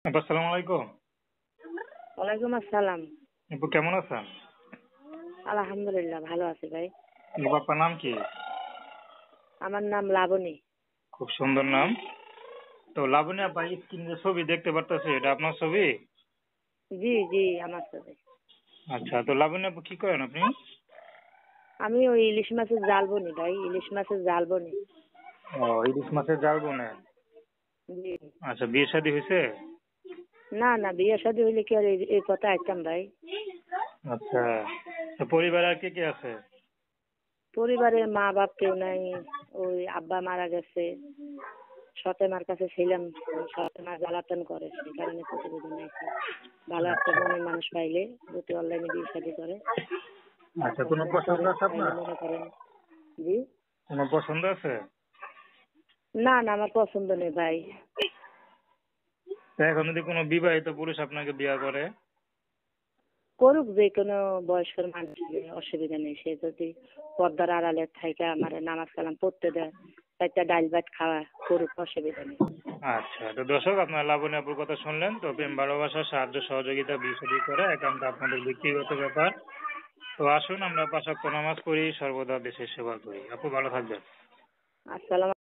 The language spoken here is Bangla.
আসসালামু আলাইকুম। ওয়ালাইকুম আসসালাম। আপু কেমন আছেন? আলহামদুলিল্লাহ ভালো আছি ভাই। আপু আপনার নাম কি? আমার নাম লাবণী। খুব সুন্দর নাম। তো লাবণী আপা স্ক্রিনে ছবি দেখতে পারতেছি, এটা আপনার ছবি? জি জি আমার সাথে। আচ্ছা, তো লাবণী আপু কি করেন আপনি? আমি ওই ইলিশ মাছের জাল বনি ভাই, ইলিশ মাছের জাল বনি। ও, ইলিশ মাছের জাল বোনেন। জি। আচ্ছা, বিয়ে শাদী হয়েছে? না না, বিয়ে শাদী হইলে কি আর এই কথা আইতাম ভাই। আচ্ছা, তো পরিবারে আর কে কে আছে? পরিবারে মা বাপ কেউ নাই। ওই আব্বা মারা গেছে। সতে মার কাছে ছিলাম। সতে মা জ্বালাতন করে, সেই কারণে প্রতিবেদন আইছি। ভালো একটা মনের মানুষ পাইলে যদি অনলাইনে বিয়ে শাদী করে, আচ্ছা, কোনো পছন্দ পছন্দ করে আছে তাইলে আপনার? মনে করেন। জি। কোনো পছন্দ আছে? না না, আমার পছন্দ নেই ভাই। তো এখন যদি কোনো বিবাহিত পুরুষ আপনাকে বিয়ে করে? করুক, যে কোনো বয়স্ক মানুষের অসুবিধা নেই। সে যদি পর্দার আড়ালে থাইকা আমার নামাজ কালাম পড়তে দেয়, একটা ডাল ভাত খাওয়া, করুক, অসুবিধা নেই। আচ্ছা, তো দর্শক আপনার লাবণী আপুর কথা শুনলেন। তো প্রেম ভালোবাসা সাহায্য সহযোগিতা বিয়ে শাদী করা একান্ত আপনাদের ব্যক্তিগত ব্যাপার। তো আসুন আমরা ৫ ওয়াক্ত নামাজ পড়ি, সর্বদা দেশের সেবা করি। আপু ভালো থাকবেন। আসসালাম।